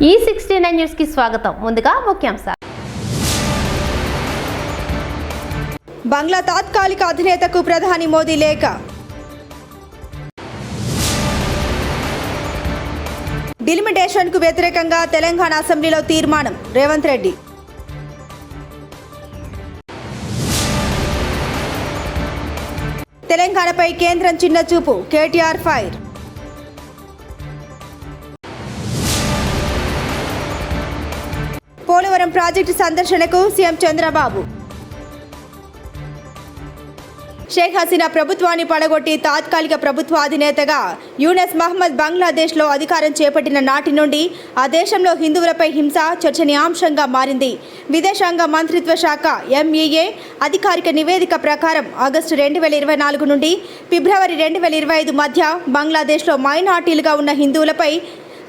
E69 news కి స్వాగతం. ముందుగా ముఖ్యాంశాలు. బంగ్లా తాత్కాలిక అధినేతకు ప్రధాని మోదీ లేఖ. డిలిమిటేషన్ కు వ్యతిరేకంగా తెలంగాణ అసెంబ్లీలో తీర్మానం. రేవంత్ రెడ్డి. తెలంగాణపై కేంద్రం చిన్న చూపు. KTR fire. పోలవరం ప్రాజెక్టు సందర్శనకు సీఎం చంద్రబాబు. షేక్ హసీనా ప్రభుత్వాన్ని పడగొట్టి తాత్కాలిక ప్రభుత్వ అధినేతగా యూనస్ మహమ్మద్ బంగ్లాదేశ్లో అధికారం చేపట్టిన నాటి నుండి ఆ దేశంలో హిందువులపై హింస చర్చనీయాంశంగా మారింది. విదేశాంగ మంత్రిత్వ శాఖ ఎంఈఏ అధికారిక నివేదిక ప్రకారం ఆగస్టు 2024 నుండి ఫిబ్రవరి 2025 మధ్య బంగ్లాదేశ్లో మైనార్టీలుగా ఉన్న హిందువులపై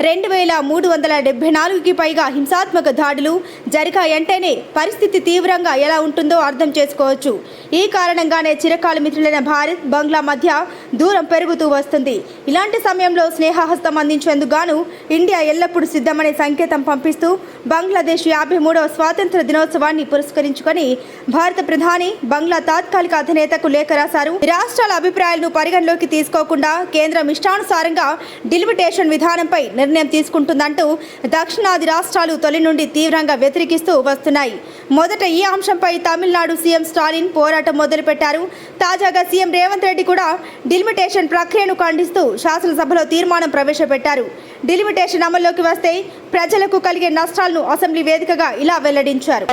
2374కి పైగా హింసాత్మక దాడులు జరిగాయంటేనే పరిస్థితి తీవ్రంగా ఎలా ఉంటుందో అర్థం చేసుకోవచ్చు. ఈ కారణంగానే చిరకాల మిత్రులైన భారత్ బంగ్లా మధ్య దూరం పెరుగుతూ వస్తుంది. ఇలాంటి సమయంలో స్నేహహస్తం అందించేందుకు గాను ఇండియా ఎల్లప్పుడూ సిద్ధమనే సంకేతం పంపిస్తూ బంగ్లాదేశ్ 53వ స్వాతంత్ర దినోత్సవాన్ని పురస్కరించుకొని భారత ప్రధాని బంగ్లా తాత్కాలిక అధినేతకు లేఖ రాశారు. రాష్ట్రాల అభిప్రాయాలను పరిగణలోకి తీసుకోకుండా కేంద్రం ఇష్టానుసారంగా డిలిమిటేషన్ విధానంపై నిర్ణయం తీసుకుంటుందంటూ దక్షిణాది రాష్ట్రాలు తొలి నుండి తీవ్రంగా వ్యతిరేకిస్తూ వస్తున్నాయి. మొదట ఈ అంశంపై తమిళనాడు సీఎం స్టాలిన్ పోరాటం మొదలుపెట్టారు. తాజాగా సీఎం రేవంత్ రెడ్డి కూడా డిలిమిటేషన్ ప్రక్రియను ఖండిస్తూ శాసనసభలో తీర్మానం ప్రవేశపెట్టారు. డిలిమిటేషన్ అమల్లోకి వస్తే ప్రజలకు కలిగే నష్టాలను అసెంబ్లీ వేదికగా ఇలా వెల్లడించారు.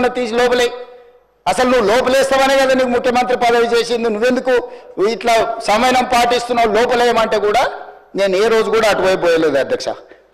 అసలు నువ్వు లోపలేస్తావనే కదా నీకు ముఖ్యమంత్రి పదవి చేసింది, నువ్వెందుకు ఇట్లా సమయం పాటిస్తున్నావు లోపలేయమంటే కూడా నేను ఏ రోజు కూడా అటువైపు పోయలేదు అధ్యక్ష.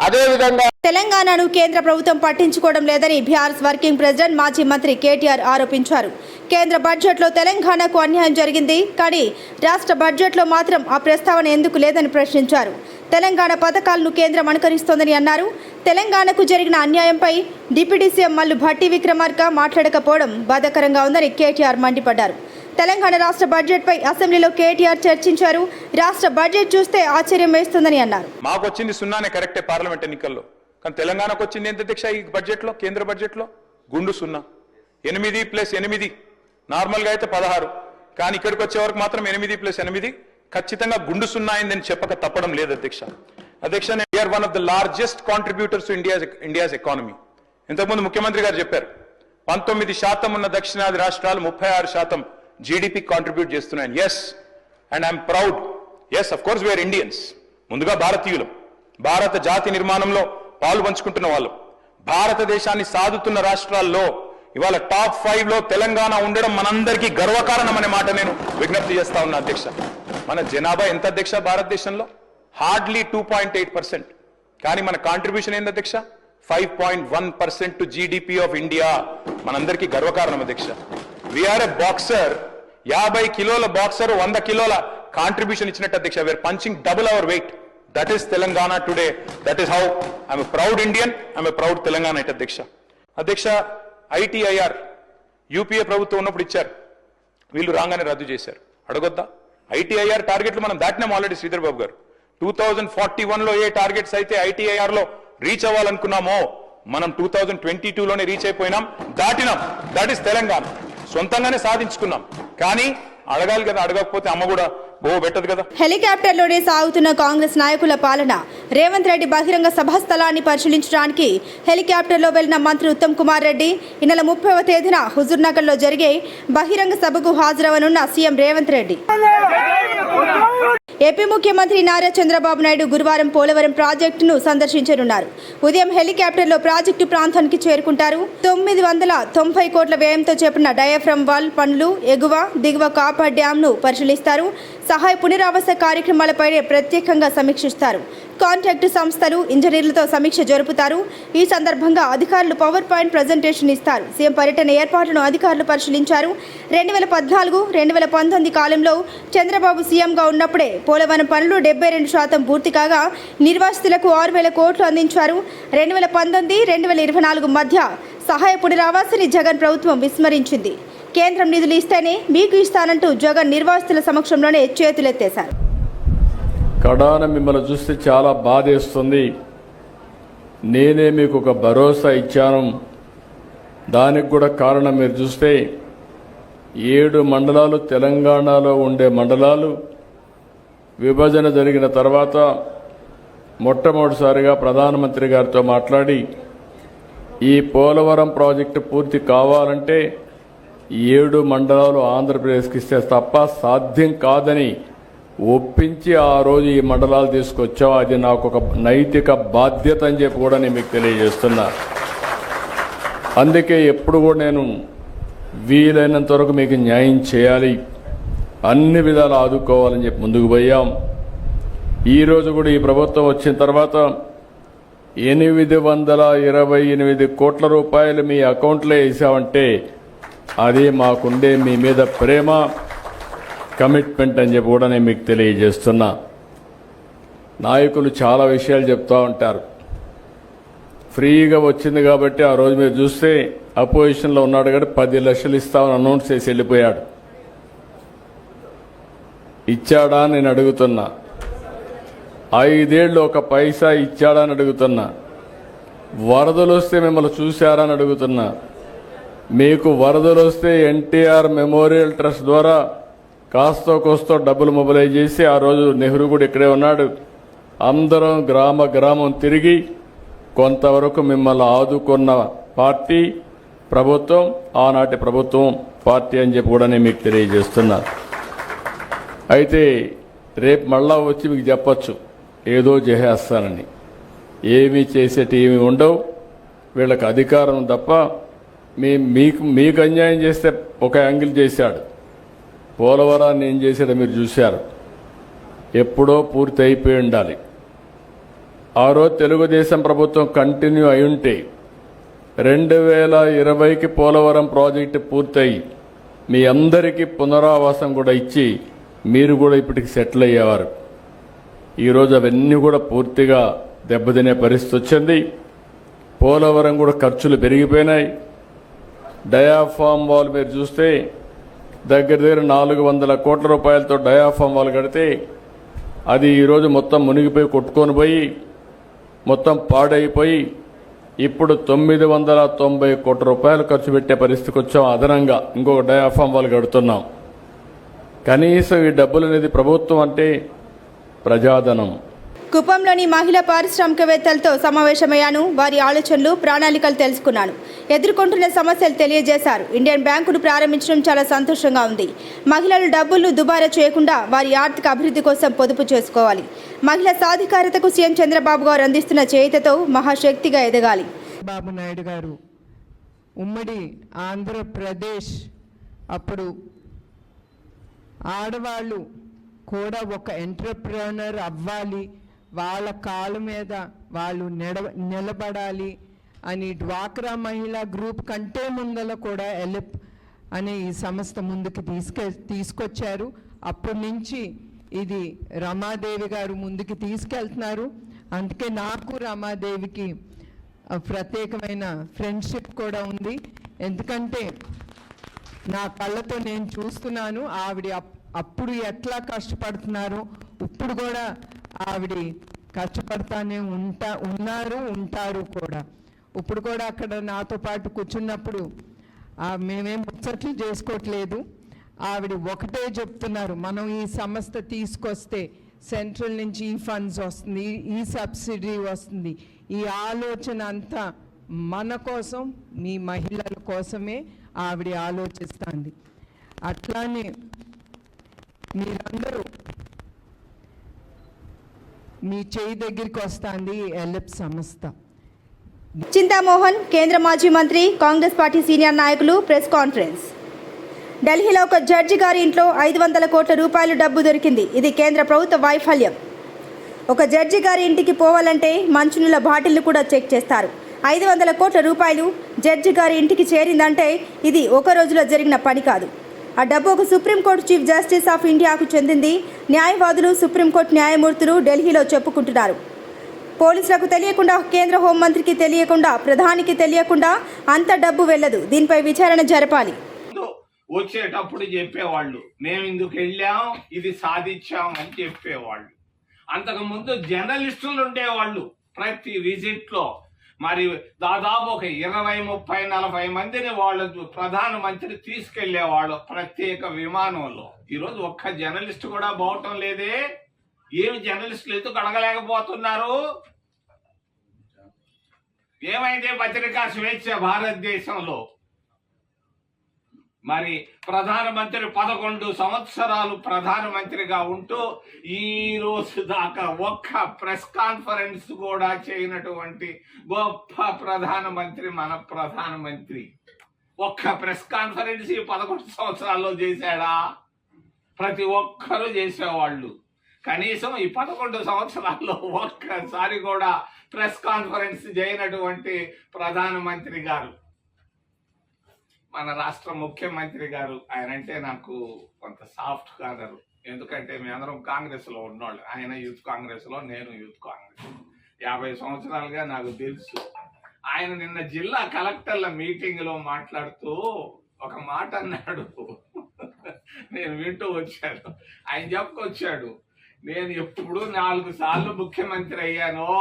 అదేవిధంగా తెలంగాణను కేంద్ర ప్రభుత్వం పట్టించుకోవడం లేదని బీఆర్ఎస్ వర్కింగ్ ప్రెసిడెంట్ మాజీ మంత్రి కేటీఆర్ ఆరోపించారు. కేంద్ర బడ్జెట్లో తెలంగాణకు అన్యాయం జరిగింది, కానీ రాష్ట్ర బడ్జెట్లో మాత్రం ఆ ప్రస్తావన ఎందుకు లేదని ప్రశ్నించారు. తెలంగాణ పథకాలను కేంద్రం అనుకరిస్తోందని అన్నారు. తెలంగాణకు జరిగిన అన్యాయంపై డిప్యూటీ సీఎం మల్లు భట్టి విక్రమార్క మాట్లాడకపోవడం బాధాకరంగా ఉందని కేటీఆర్ మండిపడ్డారు. తెలంగాణ రాష్ట్ర బడ్జెట్ పై అసెంబ్లీలో కేటీఆర్ చర్చించారు. రాష్ట్ర బడ్జెట్ చూస్తే ఆశ్చర్యం వేస్తుందని అన్నారు. మాకు వచ్చింది సున్నానే కరెక్టే పార్లమెంట్ ఎన్నికల్లో, కానీ తెలంగాణకు వచ్చింది ఎంత దీక్ష ఈ బడ్జెట్లో, కేంద్ర బడ్జెట్లో గుండు సున్నా. 8 + 8 నార్మల్గా అయితే 16, కానీ ఇక్కడికి వచ్చే వరకు మాత్రం 8 + 8 ఖచ్చితంగా గుండు సున్నా అయిందని చెప్పక తప్పడం లేదు అధ్యక్ష. అధ్యక్ష, we are one of the largest contributors to India's economy. ఇంతకుముందు ముఖ్యమంత్రి గారు చెప్పారు 19% ఉన్న దక్షిణాది రాష్ట్రాలు 36% జీడిపి కాంట్రిబ్యూట్ చేస్తున్నాయని. Yes, and I'm proud. Yes, of course we are Indians. ముందుగా భారతీయులు, భారత జాతి నిర్మాణంలో పాలు పంచుకుంటున్న వాళ్ళు, భారతదేశాన్ని సాదుతున్న రాష్ట్రాల్లో ఇవాళ టాప్ 5లో తెలంగాణ ఉండడం మనందరికీ గర్వకారణం అనే మాట నేను విజ్ఞప్తి చేస్తా ఉన్నా అధ్యక్ష. మన జనాభా ఎంత అధ్యక్ష భారతదేశంలో? హార్డ్లీ 2.8%, కానీ మన కాంట్రిబ్యూషన్ ఏంది అధ్యక్ష? 5.1% టు జీడిపి ఆఫ్ ఇండియా. మనందరికీ గర్వకారణం అధ్యక్ష. వీఆర్ ఎ బాక్సర్, 50 కిలోల బాక్సర్ 100 కిలోల కాంట్రిబ్యూషన్ ఇచ్చినట్టు అధ్యక్ష. We are punching double our weight. That is Telangana today. That is how I'm a proud Indian, I'm a proud Telangana it అధ్యక్ష. అధ్యక్ష, ఐటీఐఆర్ యూపీఏ ప్రభుత్వం ఉన్నప్పుడు ఇచ్చారు, వీళ్ళు రాగానే రద్దు చేశారు. అడగొద్దా? ఐటీఐఆర్ టార్గెట్లు మనం దాటినాం ఆల్రెడీ. శ్రీధర్ బాబు గారు 2041లో ఏ టార్గెట్స్ అయితే ఐటీఐఆర్ లో రీచ్ అవ్వాలనుకున్నామో మనం 2022లోనే రీచ్ అయిపోయినాం, దాటినాం. That is Telangana. సొంతంగానే సాధించుకున్నాం, కానీ అడగాలి కదా, అడగకపోతే అమ్మ కూడా పెట్టదు కదా. హెలికాప్టర్లోనే సాగుతున్న కాంగ్రెస్ నాయకుల పాలన. రేవంత్ రెడ్డి బహిరంగ సభా స్థలాన్ని పరిశీలించడానికి హెలికాప్టర్లో వెళ్లిన మంత్రి ఉత్తమ్ కుమార్ రెడ్డి ఈ నెల 30వ తేదీన హుజూర్నగర్లో జరిగే బహిరంగ సభకు హాజరవనున్న సీఎం రేవంత్ రెడ్డి. ఏపీ ముఖ్యమంత్రి నారా చంద్రబాబు నాయుడు గురువారం పోలవరం ప్రాజెక్టును సందర్శించనున్నారు. ఉదయం హెలికాప్టర్లో ప్రాజెక్టు ప్రాంతానికి చేరుకుంటారు. 990 కోట్ల వ్యయంతో చేపట్టిన డయాఫ్రమ్ వాల్ పనులు, ఎగువ దిగువ కాపర్ డ్యాంను పరిశీలిస్తారు. సహాయ పునరావాస కార్యక్రమాలపై ప్రత్యేకంగా సమీక్షిస్తారు. కాంట్రాక్టు సంస్థలు, ఇంజనీర్లతో సమీక్ష జరుపుతారు. ఈ సందర్భంగా అధికారులు పవర్ పాయింట్ ప్రజెంటేషన్ ఇస్తారు. సీఎం పర్యటన ఏర్పాట్లను అధికారులు పరిశీలించారు. 2014-2019 కాలంలో చంద్రబాబు సీఎంగా ఉన్నప్పుడే పోలవరం పనులు 72% పూర్తి కాగా నిర్వాసితులకు 6,000 కోట్లు అందించారు. 2019-2024 మధ్య సహాయ పునరావాసాన్ని జగన్ ప్రభుత్వం విస్మరించింది. కేంద్రం నిధులు ఇస్తేనే మీకు ఇస్తానంటూ జగన్ నిర్వాసితుల సమక్షంలోనే చేతులెత్తేశారు. కడాన మిమ్మల్ని చూస్తే చాలా బాధేస్తుంది. నేనే మీకు ఒక భరోసా ఇచ్చాను. దానికి కూడా కారణం మీరు చూస్తే 7 మండలాలు తెలంగాణలో ఉండే మండలాలు విభజన జరిగిన తర్వాత మొట్టమొదటిసారిగా ప్రధానమంత్రి గారితో మాట్లాడి ఈ పోలవరం ప్రాజెక్టు పూర్తి కావాలంటే 7 మండలాలు ఆంధ్రప్రదేశ్కి ఇస్తే తప్ప సాధ్యం కాదని ఒప్పించి ఆ రోజు ఈ మండలాలు తీసుకొచ్చాం. అది నాకు ఒక నైతిక బాధ్యత అని చెప్పి కూడా నేను మీకు తెలియజేస్తున్నా. అందుకే ఎప్పుడు కూడా నేను వీలైనంత వరకు మీకు న్యాయం చేయాలి, అన్ని విధాలు ఆదుకోవాలని చెప్పి ముందుకు పోయాం. ఈరోజు కూడా ఈ ప్రభుత్వం వచ్చిన తర్వాత 828 కోట్ల రూపాయలు మీ అకౌంట్లో వేసామంటే అది మాకుండే మీ మీద ప్రేమ, కమిట్మెంట్ అని చెప్పి కూడా నేను మీకు తెలియజేస్తున్నా. నాయకులు చాలా విషయాలు చెప్తూ ఉంటారు. ఫ్రీగా వచ్చింది కాబట్టి ఆ రోజు మీరు చూస్తే అపోజిషన్లో ఉన్నాడు కాబట్టి 10 లక్షలు ఇస్తామని అనౌన్స్ చేసి వెళ్ళిపోయాడు. ఇచ్చాడా నేను అడుగుతున్నా? 5 ఏళ్ళు ఒక పైసా ఇచ్చాడా అని అడుగుతున్నా? వరదలు వస్తే మిమ్మల్ని చూశారా అని అడుగుతున్నా? మీకు వరదలు వస్తే ఎన్టీఆర్ మెమోరియల్ ట్రస్ట్ ద్వారా కాస్తో కోస్తో డబ్బులు మొబిలైజ్ చేసి ఆ రోజు నెహ్రూ కూడా ఇక్కడే ఉన్నాడు. అందరం గ్రామం తిరిగి కొంతవరకు మిమ్మల్ని ఆదుకున్న పార్టీ ప్రభుత్వం, ఆనాటి ప్రభుత్వం పార్టీ అని చెప్పి కూడా నేను మీకు తెలియజేస్తున్నా. అయితే రేపు మళ్ళా వచ్చి మీకు చెప్పచ్చు ఏదో చేసేస్తానని. ఏమీ చేసేటి ఏమి ఉండవు. వీళ్ళకి అధికారం తప్ప మీకు అన్యాయం చేస్తే ఒక యాంగిల్ చేశాడు. పోలవరాన్ని ఏం చేశాడో మీరు చూశారు. ఎప్పుడో పూర్తి అయిపోయి ఉండాలి. ఆ రోజు తెలుగుదేశం ప్రభుత్వం కంటిన్యూ అయి ఉంటే 2020కి పోలవరం ప్రాజెక్టు పూర్తయి మీ అందరికీ పునరావాసం కూడా ఇచ్చి మీరు కూడా ఇప్పటికి సెటిల్ అయ్యేవారు. ఈరోజు అవన్నీ కూడా పూర్తిగా దెబ్బతినే పరిస్థితి వచ్చింది. పోలవరం కూడా ఖర్చులు పెరిగిపోయినాయి. డయాఫామ్ వాల్ మీరు చూస్తే దగ్గర 400 కోట్ల రూపాయలతో డయాఫామ్ వాల్ కడితే అది ఈరోజు మొత్తం మునిగిపోయి కొట్టుకొని పోయి మొత్తం పాడైపోయి ఇప్పుడు 990 కోట్ల రూపాయలు ఖర్చు పెట్టే పరిస్థితికి వచ్చాం. అదనంగా ఇంకొక డయాఫామ్ వాల్ కడుతున్నాం. కనీసం ఈ డబ్బులు అనేది ప్రభుత్వం అంటే ప్రజాధనం. కుప్పంలోని మహిళా పారిశ్రామికవేత్తలతో సమావేశమయ్యాను. వారి ఆలోచనలు, ప్రణాళికలు తెలుసుకున్నాను. ఎదుర్కొంటున్న సమస్యలు తెలియజేశారు. ఇండియన్ బ్యాంకును ప్రారంభించడం చాలా సంతోషంగా ఉంది. మహిళలు డబ్బులు దుబారా చేయకుండా వారి ఆర్థిక అభివృద్ధి కోసం పొదుపు చేసుకోవాలి. మహిళా సాధికారతకు సీఎం చంద్రబాబు గారు అందిస్తున్న చేయుతతో మహాశక్తిగా ఎదగాలి. బాబు నాయుడు గారు ఉమ్మడి ఆంధ్రప్రదేశ్ అప్పుడు ఆడవాళ్ళు కూడా ఒక ఎంటర్ప్రెన్యూర్ అవ్వాలి, వాళ్ళ కాళ్ళ మీద వాళ్ళు నిలబడాలి అని డ్వాక్రా మహిళా గ్రూప్ కంటే ముందల కూడా ఎలిప్ అనే ఈ సంస్థ ముందుకు తీసుకొచ్చారు. అప్పటి నుంచి ఇది రమాదేవి గారు ముందుకు తీసుకెళ్తున్నారు. అందుకే నాకు రమాదేవికి ప్రత్యేకమైన ఫ్రెండ్షిప్ కూడా ఉంది. ఎందుకంటే నా కళ్ళతో నేను చూస్తున్నాను ఆవిడ అప్పుడు ఎట్లా కష్టపడుతున్నారు, ఇప్పుడు కూడా ఆవిడ కష్టపడతానే ఉంటారు కూడా. ఇప్పుడు కూడా అక్కడ నాతో పాటు కూర్చున్నప్పుడు మేమేం ముచ్చట్లు చేసుకోవట్లేదు. ఆవిడ ఒకటే చెప్తున్నారు, మనం ఈ సంస్థ తీసుకొస్తే సెంట్రల్ నుంచి ఈ ఫండ్స్ వస్తుంది, ఈ సబ్సిడీ వస్తుంది. ఈ ఆలోచన అంతా మన కోసం, మీ మహిళల కోసమే ఆవిడ ఆలోచిస్తుంది. అట్లానే మీరందరూ మీ చేయి దగ్గరికి వస్తుంది ఎలిప్ సంస్థ. చింతామోహన్, కేంద్ర మాజీ మంత్రి, కాంగ్రెస్ పార్టీ సీనియర్ నాయకులు ప్రెస్ కాన్ఫరెన్స్. ఢిల్లీలో ఒక జడ్జి గారి ఇంట్లో 500 కోట్ల రూపాయలు డబ్బు దొరికింది. ఇది కేంద్ర ప్రభుత్వ వైఫల్యం. ఒక జడ్జి గారి ఇంటికి పోవాలంటే మంచినీళ్ళ బాటిల్ను కూడా చెక్ చేస్తారు. 500 కోట్ల రూపాయలు జడ్జి గారి ఇంటికి చేరిందంటే ఇది ఒక రోజులో జరిగిన పని కాదు. ఆ డబ్బు ఒక సుప్రీంకోర్టు చీఫ్ జస్టిస్ ఆఫ్ ఇండియాకు చెందింది. న్యాయవాదులు, సుప్రీంకోర్టు న్యాయమూర్తులు ఢిల్లీలో చెప్పుకుంటున్నారు. పోలీసులకు తెలియకుండా, కేంద్ర హోంమంత్రికి తెలియకుండా, ప్రధానికి తెలియకుండా అంత డబ్బు వెళ్ళదు. దీనిపై విచారణ జరపాలి. వచ్చేటప్పుడు చెప్పేవాళ్ళు మేము ఇందుకు వెళ్ళాం, ఇది సాధించాం అని చెప్పేవాళ్ళు. అంతకు ముందు జర్నలిస్టులు ఉండేవాళ్ళు. ప్రతి విజిట్ లో మరి దాదాపు ఒక 20, 30, 40 మందిని వాళ్ళు ప్రధానమంత్రి తీసుకెళ్లేవాళ్ళు ప్రత్యేక విమానంలో. ఈరోజు ఒక్క జర్నలిస్ట్ కూడా పోవటం లేదే. ఏమి జర్నలిస్టులు ఎందుకు అడగలేకపోతున్నారు? ఏమైంది పత్రికా స్వేచ్ఛ భారతదేశంలో? మరి ప్రధానమంత్రి 11 సంవత్సరాలు ప్రధానమంత్రిగా ఉంటూ ఈ రోజు దాకా ఒక్క ప్రెస్ కాన్ఫరెన్స్ కూడా చేయనటువంటి గొప్ప ప్రధానమంత్రి మన ప్రధానమంత్రి. ఒక్క ప్రెస్ కాన్ఫరెన్స్ ఈ 11 సంవత్సరాల్లో చేశాడా? ప్రతి ఒక్కరూ చేసేవాళ్ళు. కనీసం ఈ 11 సంవత్సరాల్లో ఒక్కసారి కూడా ప్రెస్ కాన్ఫరెన్స్ చేయనటువంటి ప్రధానమంత్రి గారు మన రాష్ట్ర ముఖ్యమంత్రి గారు. ఆయనంటే నాకు కొంత సాఫ్ట్ కార్నర్. ఎందుకంటే మేమందరం కాంగ్రెస్ లో ఉన్నవాళ్ళు. ఆయన యూత్ కాంగ్రెస్ లో, నేను యూత్ కాంగ్రెస్. 50 సంవత్సరాలుగా నాకు తెలుసు. ఆయన నిన్న జిల్లా కలెక్టర్ల మీటింగ్ లో మాట్లాడుతూ ఒక మాట అన్నాడు. నేను వింటూ వచ్చాను. ఆయన చెప్పుకొచ్చాడు, నేను ఎప్పుడు 4 సార్లు ముఖ్యమంత్రి అయ్యాను,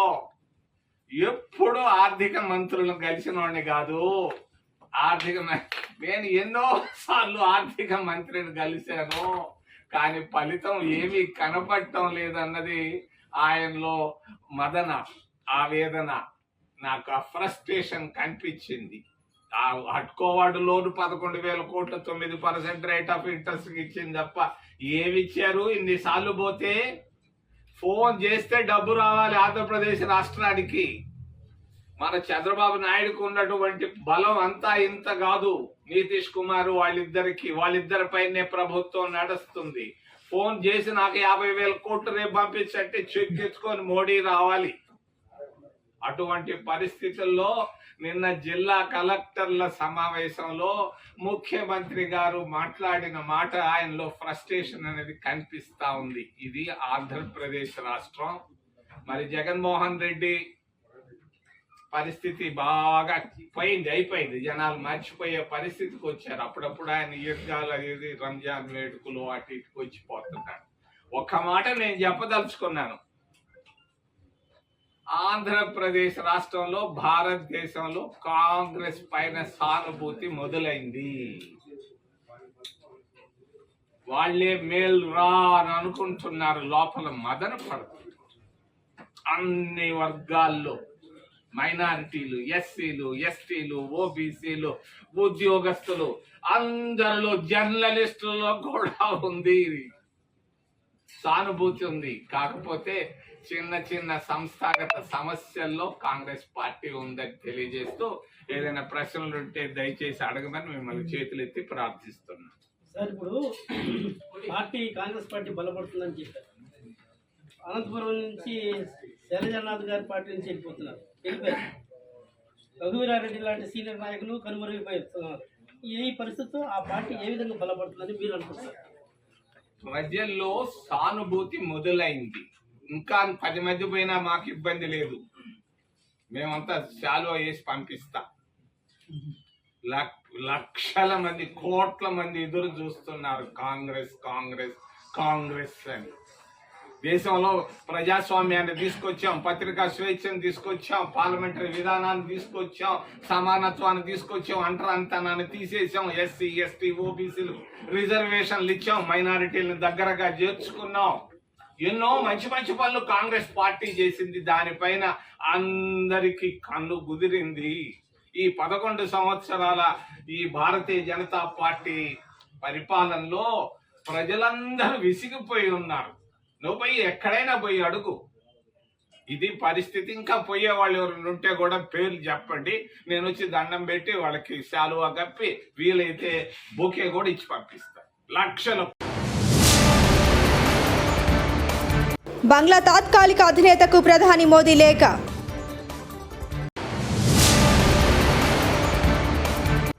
ఎప్పుడు ఆర్థిక మంత్రులను కలిసిన వాడిని కాదు. నేను ఎన్నో సార్లు ఆర్థిక మంత్రిని కలిశాను, కానీ ఫలితం ఏమీ కనపడటం లేదన్నది ఆయనలో మదన, ఆవేదన, నాకు ఆ ఫ్రస్ట్రేషన్ కనిపించింది. ఆ అడ్కోవాడు లోను 11,000 కోట్లు 9% రేట్ ఆఫ్ ఇంట్రెస్ట్ ఇచ్చింది తప్ప ఏమిచ్చారు? ఇన్నిసార్లు పోతే ఫోన్ చేస్తే డబ్బు రావాలి ఆంధ్రప్రదేశ్ రాష్ట్రానికి. మన చంద్రబాబు నాయుడుకు ఉన్నటువంటి బలం అంతా ఇంత కాదు. నితీష్ కుమార్ వాళ్ళిద్దరిపైనే ప్రభుత్వం నడుస్తుంది. ఫోన్ చేసి నాకు 50,000 కోట్లు రేపు పంపించంటే చెక్ తెచ్చుకొని మోడీ రావాలి. అటువంటి పరిస్థితుల్లో నిన్న జిల్లా కలెక్టర్ల సమావేశంలో ముఖ్యమంత్రి గారు మాట్లాడిన మాట, ఆయనలో ఫ్రస్ట్రేషన్ అనేది కనిపిస్తా ఉంది. ఇది ఆంధ్రప్రదేశ్ రాష్ట్రం. మరి జగన్మోహన్ రెడ్డి పరిస్థితి బాగా అయిపోయింది. జనాలు మర్చిపోయే పరిస్థితికి వచ్చారు. అప్పుడప్పుడు ఆయన ఈద్గాలు అనేది రంజాన్ వేడుకలు అటు ఇటుకు వచ్చిపోతున్నాడు. ఒక్క మాట నేను చెప్పదలుచుకున్నాను. ఆంధ్రప్రదేశ్ రాష్ట్రంలో, భారతదేశంలో కాంగ్రెస్ పైన సానుభూతి మొదలైంది. వాళ్ళే మేలు రా అని అనుకుంటున్నారు. లోపల మదన పడుతుంది. అన్ని వర్గాల్లో మైనారిటీలు, ఎస్సీలు, ఎస్టీలు, ఓబీసీలు, ఉద్యోగస్తులు, అందరిలో, జర్నలిస్టులలో కూడా ఉంది సానుభూతి ఉంది. కాకపోతే చిన్న చిన్న సంస్థాగత సమస్యల్లో కాంగ్రెస్ పార్టీ ఉందని తెలియజేస్తూ ఏదైనా ప్రశ్నలు ఉంటే దయచేసి అడగమని మిమ్మల్ని చేతులెత్తి ప్రార్థిస్తున్నాం. సార్, ఇప్పుడు కాంగ్రెస్ పార్టీ బలపడుతుందని చెప్పారు. అనంతపురం నుంచి శైలజానాథ్ గారి పార్టీ నుంచి వెళ్ళిపోయారు. రఘువీరారెడ్డి లాంటి సీనియర్ నాయకులు కనుమరుగైపోతున్నారు. ఈ పరిస్థితితో ఆ పార్టీ ఏ విధంగా బలపడుతుందని మీరు అనుకుంటున్నారు? ప్రజల్లో సానుభూతి మొదలైంది. ఇంకా 10 మంది పోయినా మాకు ఇబ్బంది లేదు. మేమంతా శాలువా వేసి పంపిస్తాం. లక్షల మంది, కోట్ల మంది ఎదురు చూస్తున్నారు కాంగ్రెస్ కాంగ్రెస్ కాంగ్రెస్ అని. దేశంలో ప్రజాస్వామ్యాన్ని తీసుకొచ్చాం, పత్రికా స్వేచ్ఛను తీసుకొచ్చాం, పార్లమెంటరీ విధానాన్ని తీసుకొచ్చాం, సమానత్వాన్ని తీసుకొచ్చాం, అంటరానితనాన్ని తీసేసాం, ఎస్సీ, ఎస్టీ, ఓబీసీలు రిజర్వేషన్లు ఇచ్చాం, మైనారిటీలను దగ్గరగా చేర్చుకున్నాం. ఎన్నో మంచి మంచి పనులు కాంగ్రెస్ పార్టీ చేసింది. దానిపైన అందరికీ కన్ను కుదిరింది. ఈ 11 సంవత్సరాల ఈ భారతీయ జనతా పార్టీ పరిపాలనలో ప్రజలందరూ విసిగిపోయి ఉన్నారు. నువ్వు పోయి ఎక్కడైనా పోయి అడుగు, ఇది పరిస్థితి. ఇంకా పోయే వాళ్ళు ఎవరు ఉంటే కూడా పేర్లు చెప్పండి, నేను వచ్చి దండం పెట్టి వాళ్ళకి శాలువా కప్పి వీలైతే బొకే కూడా ఇచ్చి పంపిస్తాను. లక్షలు. బంగ్లా తాత్కాలిక అధినేతకు ప్రధాని మోదీ లేఖ.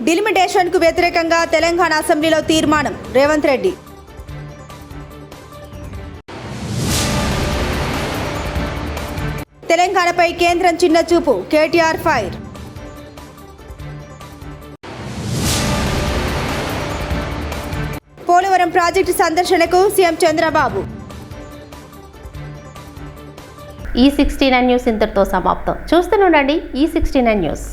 డిలిమిటేషన్కు వ్యతిరేకంగా తెలంగాణ అసెంబ్లీలో తీర్మానం. రేవంత్ రెడ్డి. తెలంగాణపై కేంద్రం చిన్న చూపు. KTR fire. పోలవరం ప్రాజెక్టు సందర్శనకు సీఎం చంద్రబాబు. ఈ 69 న్యూస్ ఇంతటితో సమాప్తం. చూస్తూనే ఉండండి ఈ 69 న్యూస్.